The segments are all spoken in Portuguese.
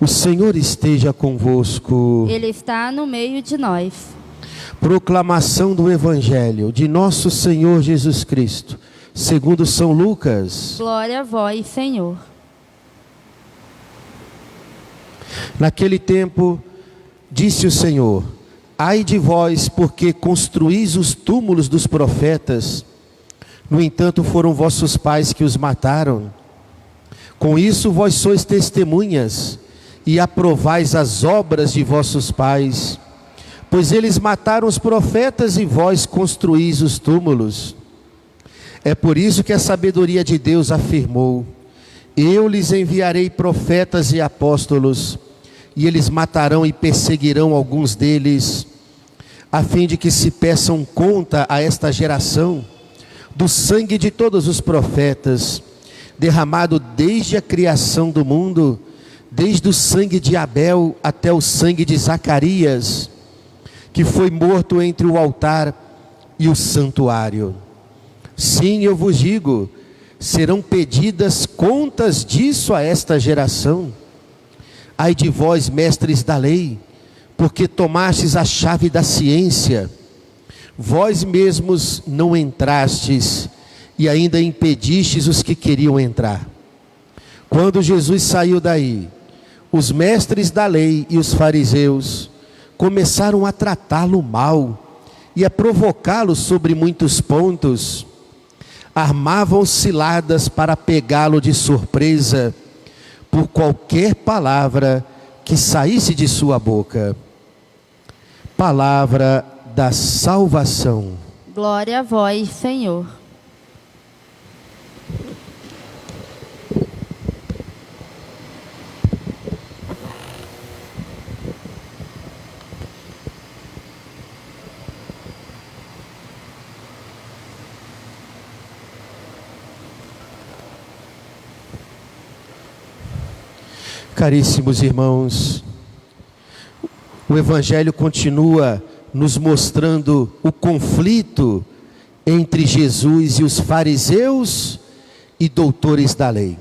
O Senhor esteja convosco. Ele está no meio de nós. Proclamação do Evangelho de nosso Senhor Jesus Cristo, segundo São Lucas. Glória a vós, Senhor. Naquele tempo, disse o Senhor: ai de vós, porque construís os túmulos dos profetas. No entanto, foram vossos pais que os mataram. Com isso, vós sois testemunhas e aprovais as obras de vossos pais, pois eles mataram os profetas e vós construís os túmulos. É por isso que a sabedoria de Deus afirmou: eu lhes enviarei profetas e apóstolos, e eles matarão e perseguirão alguns deles, a fim de que se peçam conta a esta geração do sangue de todos os profetas, derramado desde a criação do mundo, desde o sangue de Abel até o sangue de Zacarias, que foi morto entre o altar e o santuário. Sim, eu vos digo, serão pedidas contas disso a esta geração. Ai de vós, mestres da lei, porque tomastes a chave da ciência. Vós mesmos não entrastes e ainda impedistes os que queriam entrar. Quando Jesus saiu daí, os mestres da lei e os fariseus começaram a tratá-lo mal e a provocá-lo sobre muitos pontos. Armavam ciladas para pegá-lo de surpresa por qualquer palavra que saísse de sua boca. Palavra da salvação. Glória a vós, Senhor. Caríssimos irmãos, o Evangelho continua nos mostrando o conflito entre Jesus e os fariseus e doutores da lei.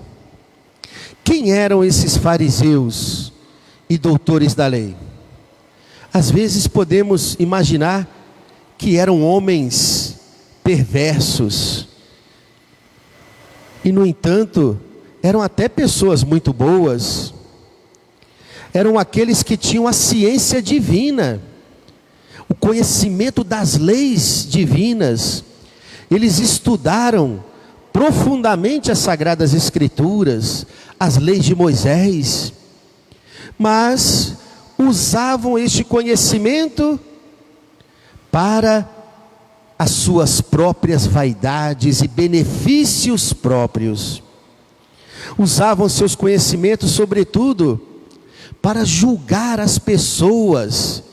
Quem eram esses fariseus e doutores da lei? Às vezes podemos imaginar que eram homens perversos, e no entanto, eram até pessoas muito boas. Eram aqueles que tinham a ciência divina, o conhecimento das leis divinas. Eles estudaram profundamente as Sagradas Escrituras, as leis de Moisés, mas usavam este conhecimento para as suas próprias vaidades e benefícios próprios. Usavam seus conhecimentos, sobretudo, para julgar as pessoas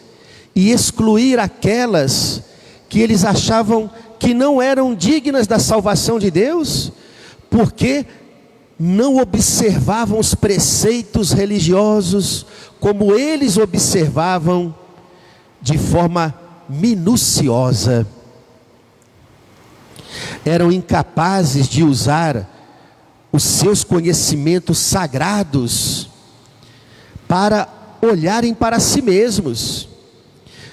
e excluir aquelas que eles achavam que não eram dignas da salvação de Deus, porque não observavam os preceitos religiosos como eles observavam de forma minuciosa. Eram incapazes de usar os seus conhecimentos sagrados para olharem para si mesmos,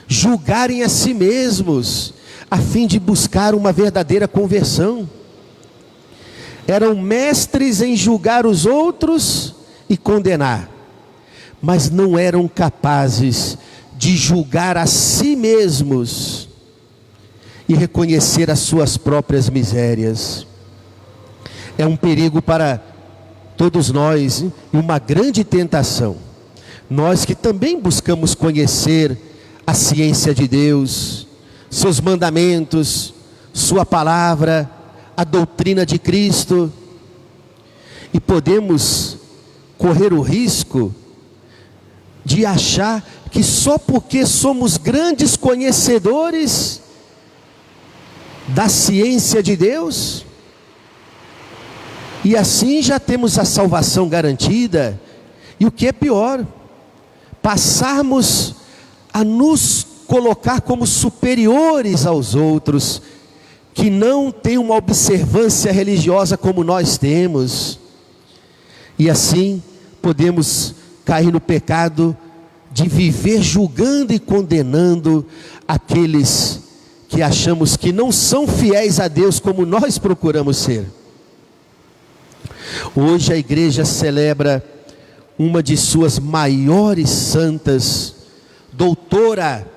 julgarem a si mesmos, a fim de buscar uma verdadeira conversão. Eram mestres em julgar os outros e condenar, mas não eram capazes de julgar a si mesmos e reconhecer as suas próprias misérias. É um perigo para todos nós e uma grande tentação. Nós que também buscamos conhecer a ciência de Deus, seus mandamentos, sua palavra, a doutrina de Cristo, e podemos correr o risco de achar que só porque somos grandes conhecedores da ciência de Deus, e assim já temos a salvação garantida. E o que é pior, passarmos a nos colocar como superiores aos outros, que não têm uma observância religiosa como nós temos. E assim podemos cair no pecado de viver julgando e condenando aqueles que achamos que não são fiéis a Deus como nós procuramos ser. Hoje a igreja celebra uma de suas maiores santas, doutora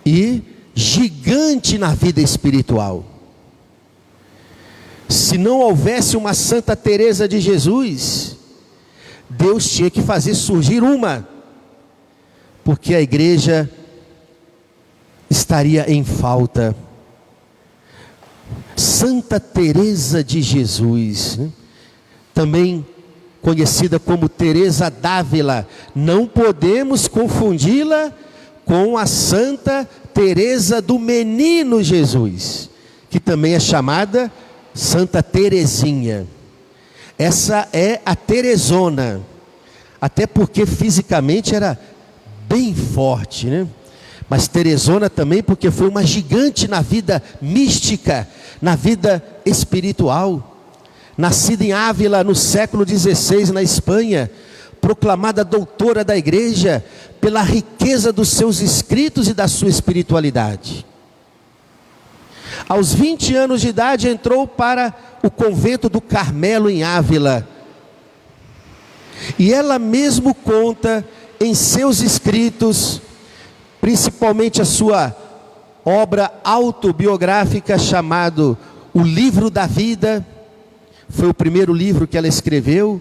e gigante na vida espiritual. Se não houvesse uma Santa Teresa de Jesus, Deus tinha que fazer surgir uma, porque a igreja estaria em falta. Santa Teresa de Jesus, né? Também conhecida como Teresa d'Ávila, não podemos confundi-la com a Santa Teresa do Menino Jesus, que também é chamada Santa Teresinha. Essa é a Teresona, até porque fisicamente era bem forte, né? Mas Teresona também porque foi uma gigante na vida mística, na vida espiritual. Nascida em Ávila no século XVI, na Espanha, proclamada doutora da igreja pela riqueza dos seus escritos e da sua espiritualidade. Aos 20 anos de idade entrou para o convento do Carmelo em Ávila. E ela mesmo conta em seus escritos, principalmente a sua obra autobiográfica chamado O Livro da Vida. Foi o primeiro livro que ela escreveu,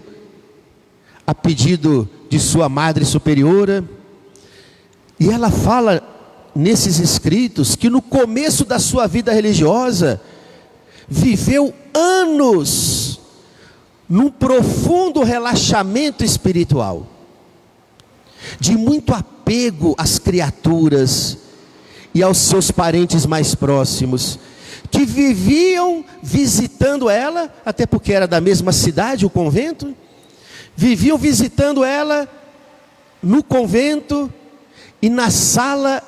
a pedido de sua madre superiora. E ela fala nesses escritos que no começo da sua vida religiosa, viveu anos num profundo relaxamento espiritual, de muito apego às criaturas e aos seus parentes mais próximos, que viviam visitando ela, até porque era da mesma cidade o convento, viviam visitando ela no convento e na sala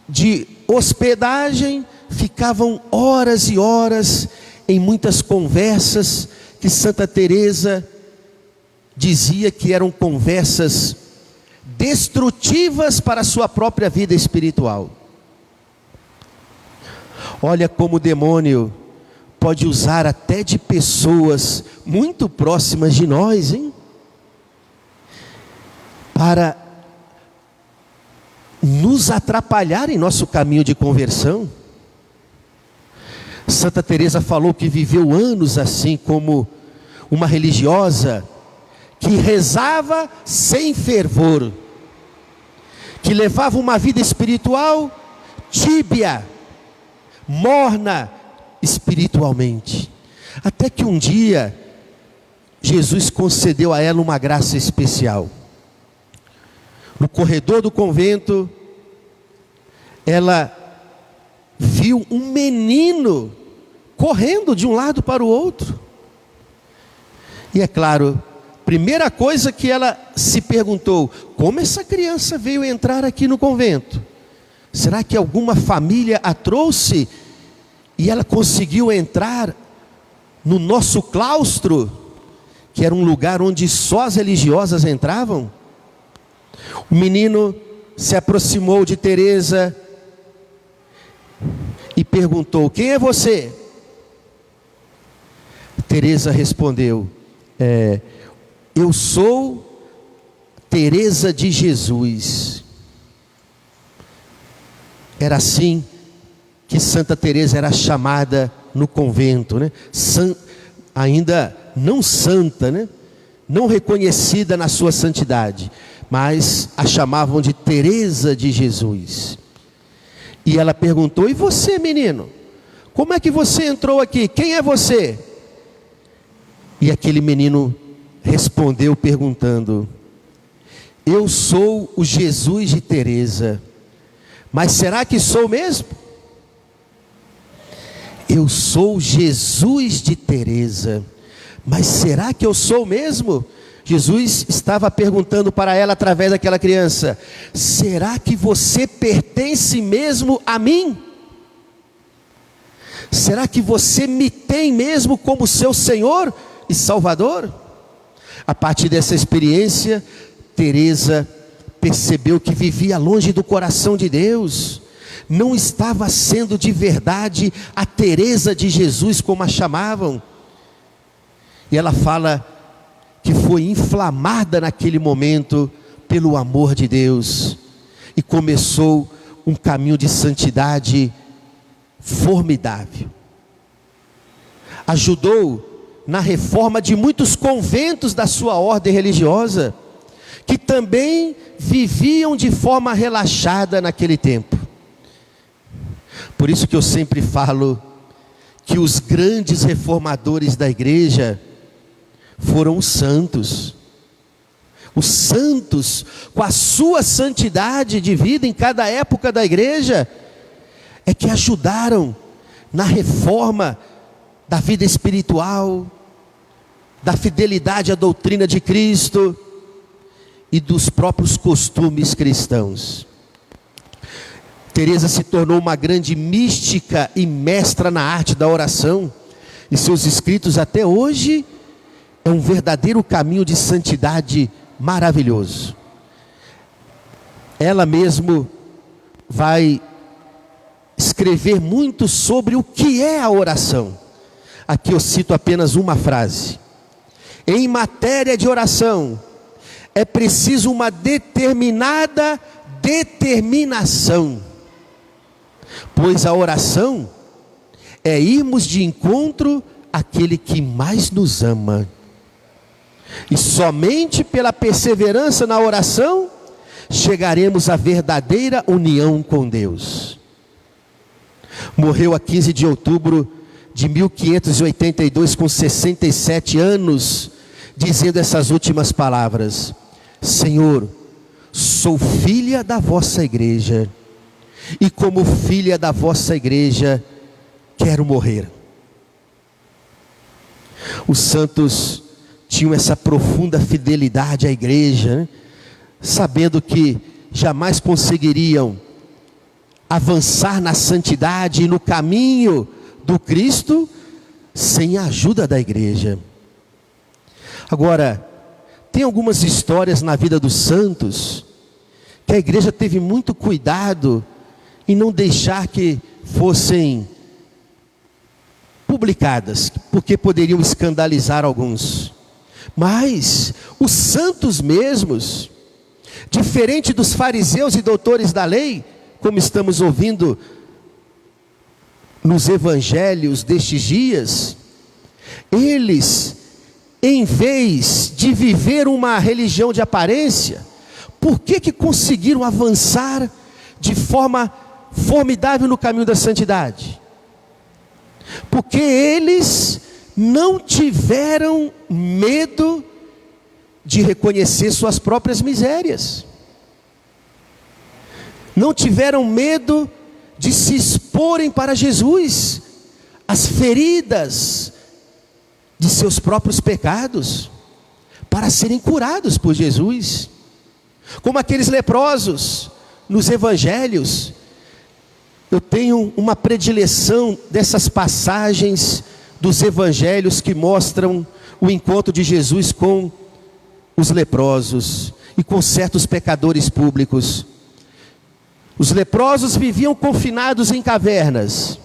de hospedagem, ficavam horas e horas em muitas conversas que Santa Teresa dizia que eram conversas destrutivas para a sua própria vida espiritual. Olha como o demônio pode usar até de pessoas muito próximas de nós, hein? Para nos atrapalhar em nosso caminho de conversão. Santa Teresa falou que viveu anos assim, como uma religiosa que rezava sem fervor, que levava uma vida espiritual tíbia, morna espiritualmente, até que um dia Jesus concedeu a ela uma graça especial. No corredor do convento, ela viu um menino correndo de um lado para o outro. E é claro, primeira coisa que ela se perguntou: como essa criança veio entrar aqui no convento? Será que alguma família a trouxe e ela conseguiu entrar no nosso claustro, que era um lugar onde só as religiosas entravam? O menino se aproximou de Teresa e perguntou: quem é você? Teresa respondeu: eu sou Teresa de Jesus. Era assim que Santa Teresa era chamada no convento, né? Ainda não santa, né? Não reconhecida na sua santidade, mas a chamavam de Teresa de Jesus. E ela perguntou: e você, menino? Como é que você entrou aqui? Quem é você? E aquele menino respondeu perguntando: eu sou o Jesus de Teresa. Mas será que sou mesmo? Eu sou Jesus de Teresa. Mas será que eu sou mesmo? Jesus estava perguntando para ela através daquela criança: será que você pertence mesmo a mim? Será que você me tem mesmo como seu Senhor e Salvador? A partir dessa experiência, Teresa percebeu que vivia longe do coração de Deus. Não estava sendo de verdade a Teresa de Jesus, como a chamavam. E ela fala que foi inflamada naquele momento pelo amor de Deus. E começou um caminho de santidade formidável. Ajudou na reforma de muitos conventos da sua ordem religiosa, que também viviam de forma relaxada naquele tempo. Por isso que eu sempre falo que os grandes reformadores da igreja foram os santos. Os santos, com a sua santidade de vida em cada época da igreja, é que ajudaram na reforma da vida espiritual, da fidelidade à doutrina de Cristo e dos próprios costumes cristãos. Teresa se tornou uma grande mística e mestra na arte da oração, e seus escritos até hoje é um verdadeiro caminho de santidade maravilhoso. Ela mesmo vai escrever muito sobre o que é a oração. Aqui eu cito apenas uma frase: em matéria de oração, é preciso uma determinada determinação, pois a oração é irmos de encontro àquele que mais nos ama. E somente pela perseverança na oração, chegaremos à verdadeira união com Deus. Morreu a 15 de outubro de 1582, com 67 anos, dizendo essas últimas palavras: Senhor, sou filha da vossa igreja, e como filha da vossa igreja, quero morrer. Os santos tinham essa profunda fidelidade à igreja, né? Sabendo que jamais conseguiriam avançar na santidade e no caminho do Cristo sem a ajuda da igreja. Agora, tem algumas histórias na vida dos santos que a igreja teve muito cuidado em não deixar que fossem publicadas, porque poderiam escandalizar alguns. Mas os santos mesmos, diferente dos fariseus e doutores da lei, como estamos ouvindo nos evangelhos destes dias, eles, em vez de viver uma religião de aparência, por que conseguiram avançar de forma formidável no caminho da santidade? Porque eles não tiveram medo de reconhecer suas próprias misérias, não tiveram medo de se exporem para Jesus, as feridas de seus próprios pecados, para serem curados por Jesus. Como aqueles leprosos nos evangelhos. Eu tenho uma predileção dessas passagens dos evangelhos que mostram o encontro de Jesus com os leprosos e com certos pecadores públicos. Os leprosos viviam confinados em cavernas.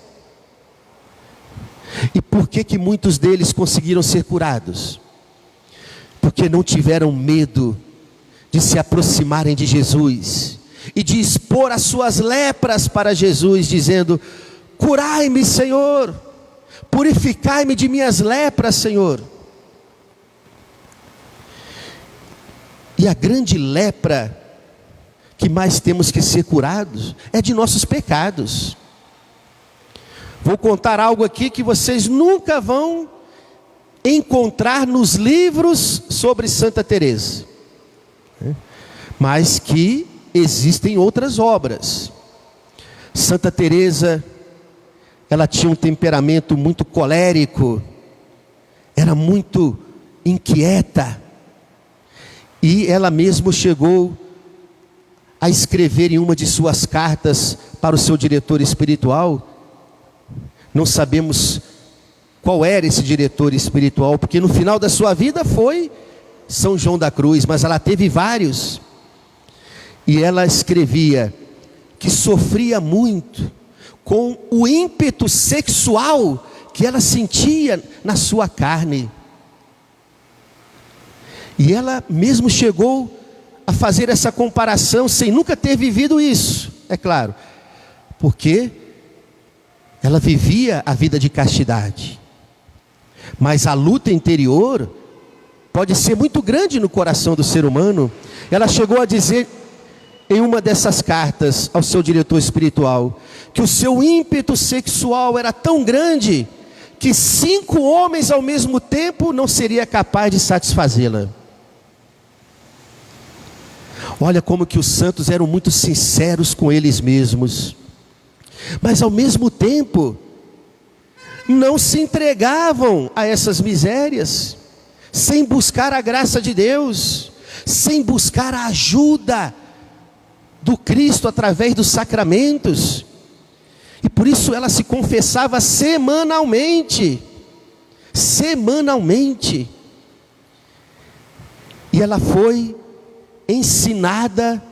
E por que muitos deles conseguiram ser curados? Porque não tiveram medo de se aproximarem de Jesus e de expor as suas lepras para Jesus, dizendo: curai-me, Senhor, purificai-me de minhas lepras, Senhor. E a grande lepra que mais temos que ser curados é de nossos pecados. Vou contar algo aqui que vocês nunca vão encontrar nos livros sobre Santa Teresa, mas que existem outras obras. Santa Teresa, ela tinha um temperamento muito colérico, era muito inquieta, e ela mesma chegou a escrever em uma de suas cartas para o seu diretor espiritual. Não sabemos qual era esse diretor espiritual, porque no final da sua vida foi São João da Cruz, mas ela teve vários. E ela escrevia que sofria muito com o ímpeto sexual que ela sentia na sua carne. E ela mesmo chegou a fazer essa comparação sem nunca ter vivido isso, é claro, porque ela vivia a vida de castidade. Mas a luta interior pode ser muito grande no coração do ser humano. Ela chegou a dizer em uma dessas cartas ao seu diretor espiritual que o seu ímpeto sexual era tão grande que 5 homens ao mesmo tempo não seria capaz de satisfazê-la. Olha como que os santos eram muito sinceros com eles mesmos, mas ao mesmo tempo não se entregavam a essas misérias, sem buscar a graça de Deus, sem buscar a ajuda do Cristo através dos sacramentos. E por isso ela se confessava semanalmente. E ela foi ensinada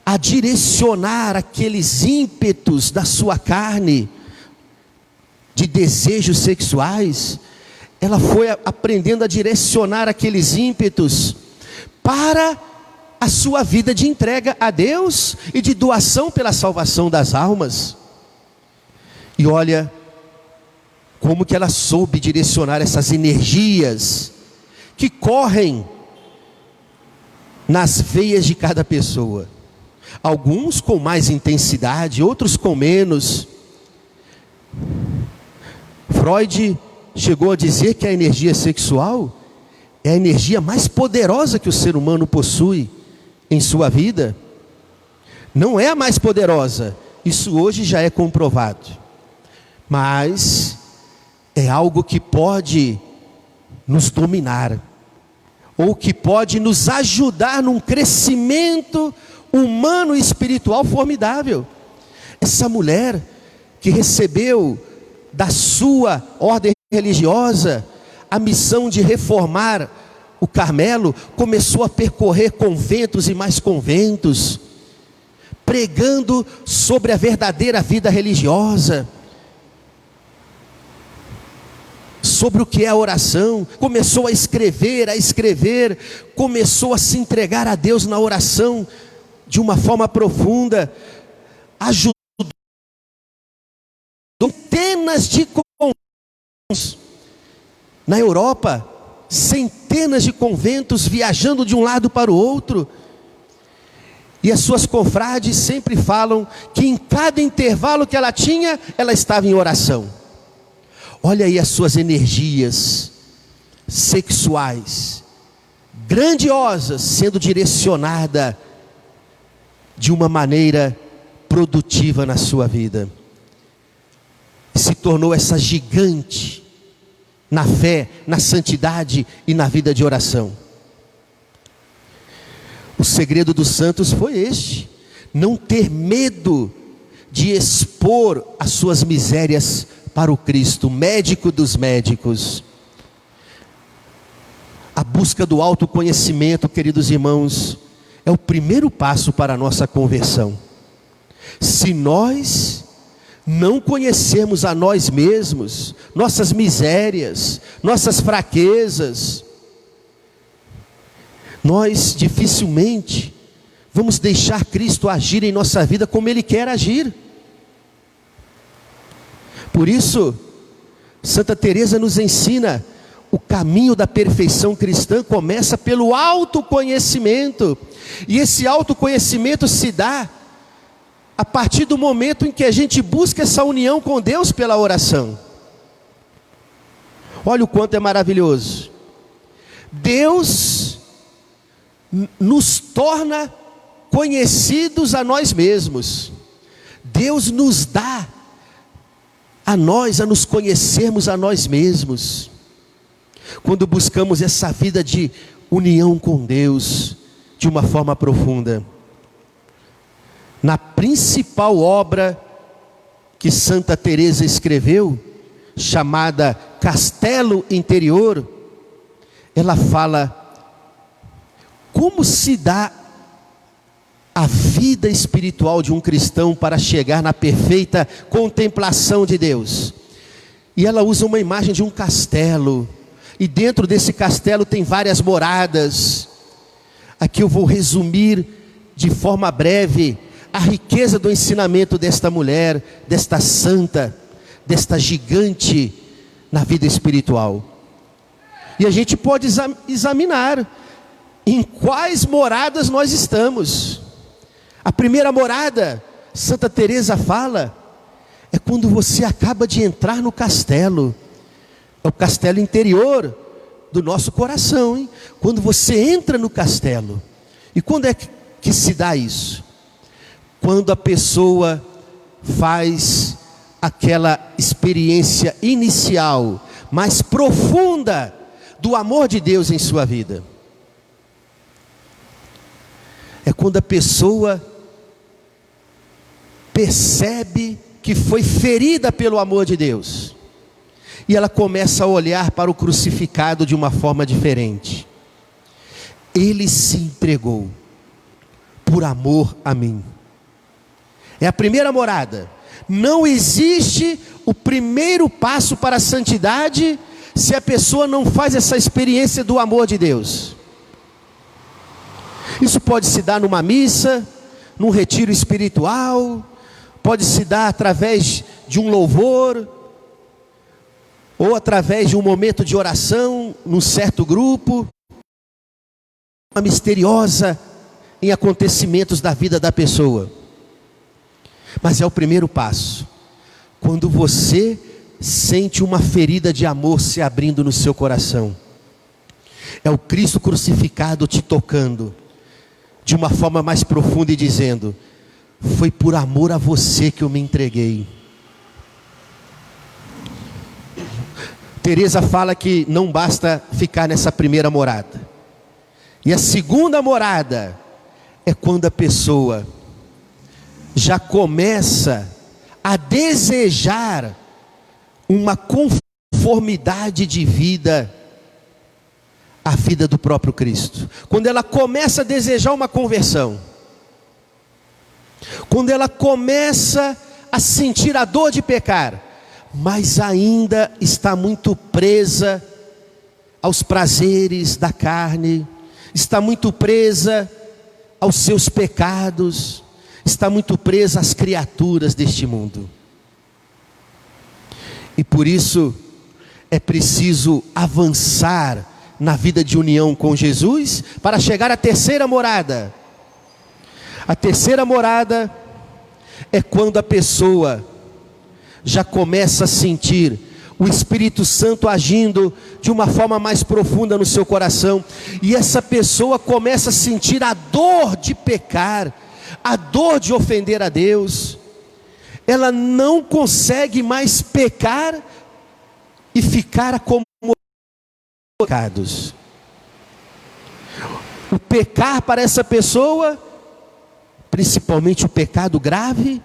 a direcionar aqueles ímpetos da sua carne, de desejos sexuais. Ela foi aprendendo a direcionar aqueles ímpetos para a sua vida de entrega a Deus e de doação pela salvação das almas. E olha como que ela soube direcionar essas energias que correm nas veias de cada pessoa. Alguns com mais intensidade, outros com menos. Freud chegou a dizer que a energia sexual é a energia mais poderosa que o ser humano possui em sua vida. Não é a mais poderosa, isso hoje já é comprovado, mas é algo que pode nos dominar, ou que pode nos ajudar num crescimento humano e espiritual formidável. Essa mulher que recebeu da sua ordem religiosa a missão de reformar o Carmelo, começou a percorrer conventos e mais conventos, pregando sobre a verdadeira vida religiosa, sobre o que é a oração. Começou a escrever, começou a se entregar a Deus na oração de uma forma profunda, ajudou centenas de conventos na Europa, centenas de conventos, viajando de um lado para o outro. E as suas confrades sempre falam que em cada intervalo que ela tinha, ela estava em oração. Olha aí as suas energias sexuais grandiosas sendo direcionada de uma maneira produtiva na sua vida. Se tornou essa gigante na fé, na santidade e na vida de oração. O segredo dos santos foi este: não ter medo de expor as suas misérias para o Cristo, médico dos médicos. A busca do autoconhecimento, queridos irmãos, é o primeiro passo para a nossa conversão. Se nós não conhecermos a nós mesmos, nossas misérias, nossas fraquezas, nós dificilmente vamos deixar Cristo agir em nossa vida como Ele quer agir. Por isso, Santa Teresa nos ensina: o caminho da perfeição cristã começa pelo autoconhecimento, e esse autoconhecimento se dá a partir do momento em que a gente busca essa união com Deus pela oração. Olha o quanto é maravilhoso. Deus nos torna conhecidos a nós mesmos. Deus nos dá a nós, a nos conhecermos a nós mesmos. Quando buscamos essa vida de união com Deus de uma forma profunda. Na principal obra que Santa Teresa escreveu, chamada Castelo Interior, ela fala como se dá a vida espiritual de um cristão para chegar na perfeita contemplação de Deus? E ela usa uma imagem de um castelo, e dentro desse castelo tem várias moradas. Aqui eu vou resumir de forma breve a riqueza do ensinamento desta mulher, desta santa, desta gigante na vida espiritual. E a gente pode examinar em quais moradas nós estamos. A primeira morada, Santa Teresa fala, é quando você acaba de entrar no castelo. É o castelo interior do nosso coração, hein? Quando você entra no castelo. E quando é que se dá isso? Quando a pessoa faz aquela experiência inicial, mais profunda, do amor de Deus em sua vida. É quando a pessoa percebe que foi ferida pelo amor de Deus, e ela começa a olhar para o crucificado de uma forma diferente. Ele se entregou por amor a mim. É a primeira morada. Não existe o primeiro passo para a santidade se a pessoa não faz essa experiência do amor de Deus. Isso pode se dar numa missa, num retiro espiritual, pode se dar através de um louvor, ou através de um momento de oração, num certo grupo, uma misteriosa em acontecimentos da vida da pessoa. Mas é o primeiro passo, quando você sente uma ferida de amor se abrindo no seu coração. É o Cristo crucificado te tocando de uma forma mais profunda e dizendo: foi por amor a você que eu me entreguei. Teresa fala que não basta ficar nessa primeira morada. E a segunda morada é quando a pessoa já começa a desejar uma conformidade de vida à vida do próprio Cristo. Quando ela começa a desejar uma conversão, quando ela começa a sentir a dor de pecar, mas ainda está muito presa aos prazeres da carne, está muito presa aos seus pecados, está muito presa às criaturas deste mundo. E por isso é preciso avançar na vida de união com Jesus para chegar à terceira morada. A terceira morada é quando a pessoa já começa a sentir o Espírito Santo agindo de uma forma mais profunda no seu coração, e essa pessoa começa a sentir a dor de pecar, a dor de ofender a Deus. Ela não consegue mais pecar e ficar como pecados. O pecar para essa pessoa, principalmente o pecado grave,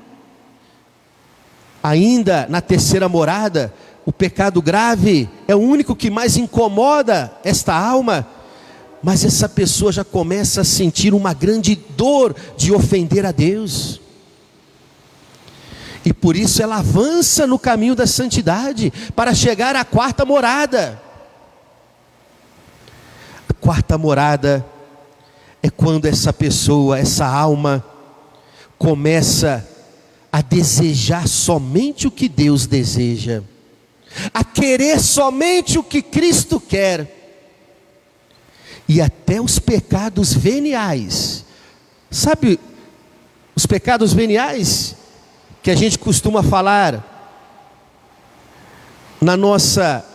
ainda na terceira morada, o pecado grave é o único que mais incomoda esta alma, mas essa pessoa já começa a sentir uma grande dor de ofender a Deus, e por isso ela avança no caminho da santidade, para chegar à quarta morada. A quarta morada é quando essa pessoa, essa alma, começa a desejar somente o que Deus deseja, a querer somente o que Cristo quer, e até os pecados veniais. Sabe, os pecados veniais que a gente costuma falar na nossa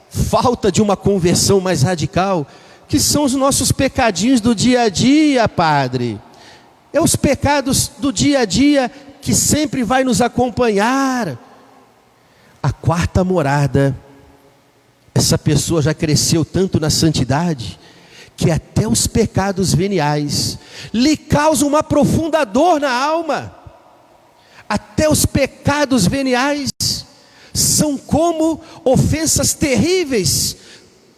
falta de uma conversão mais radical, que são os nossos pecadinhos do dia a dia, Padre. É os pecados do dia a dia que sempre vai nos acompanhar. A quarta morada, essa pessoa já cresceu tanto na santidade, que até os pecados veniais lhe causam uma profunda dor na alma. Até os pecados veniais são como ofensas terríveis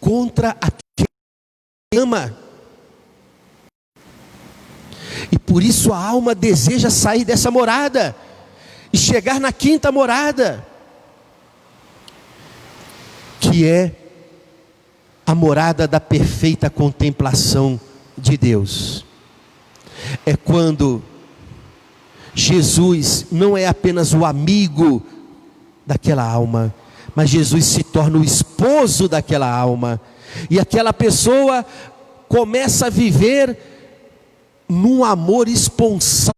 contra aquele que ama. E por isso a alma deseja sair dessa morada e chegar na quinta morada, que é a morada da perfeita contemplação de Deus. É quando Jesus não é apenas o amigo daquela alma, mas Jesus se torna o esposo daquela alma, e aquela pessoa começa a viver num amor esponsal.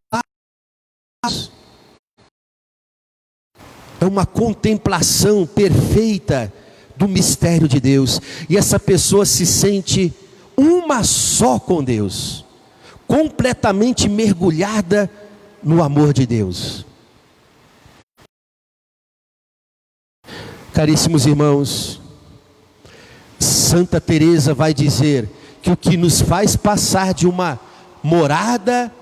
É uma contemplação perfeita do mistério de Deus, e essa pessoa se sente uma só com Deus, completamente mergulhada no amor de Deus. Caríssimos irmãos, Santa Teresa vai dizer que o que nos faz passar de uma morada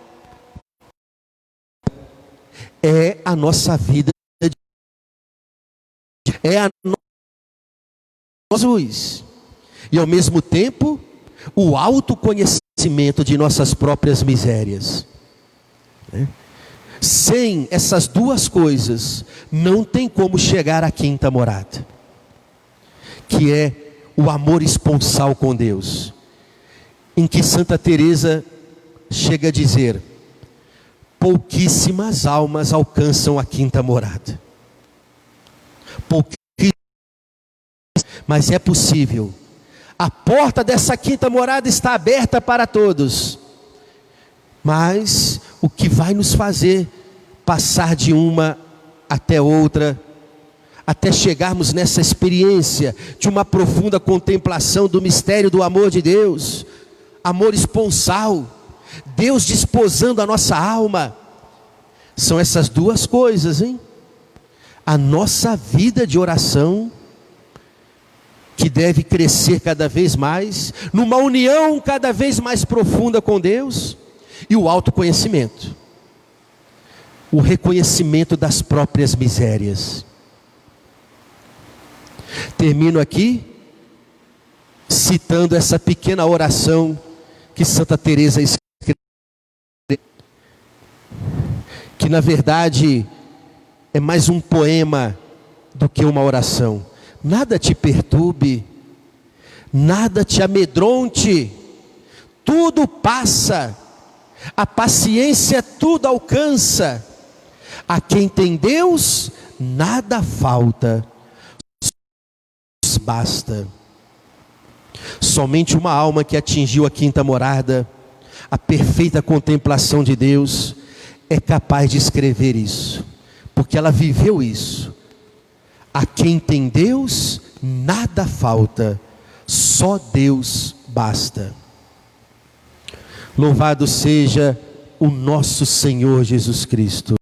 é a nossa vida, é a Jesus, e ao mesmo tempo o autoconhecimento de nossas próprias misérias. Sem essas duas coisas, não tem como chegar à quinta morada, que é o amor esponsal com Deus, em que Santa Teresa chega a dizer: pouquíssimas almas alcançam a quinta morada. Mas é possível. A porta dessa quinta morada está aberta para todos. Mas o que vai nos fazer passar de uma até outra, até chegarmos nessa experiência de uma profunda contemplação do mistério do amor de Deus, amor esponsal, Deus desposando a nossa alma, são essas duas coisas, hein? A nossa vida de oração, que deve crescer cada vez mais, numa união cada vez mais profunda com Deus, e o autoconhecimento, o reconhecimento das próprias misérias. Termino aqui citando essa pequena oração que Santa Teresa escreveu, que na verdade é mais um poema do que uma oração. Nada te perturbe, nada te amedronte, tudo passa, a paciência tudo alcança. A quem tem Deus, nada falta, basta. Somente uma alma que atingiu a quinta morada, a perfeita contemplação de Deus, é capaz de escrever isso, porque ela viveu isso. A quem tem Deus, nada falta, só Deus basta. Louvado seja o nosso Senhor Jesus Cristo.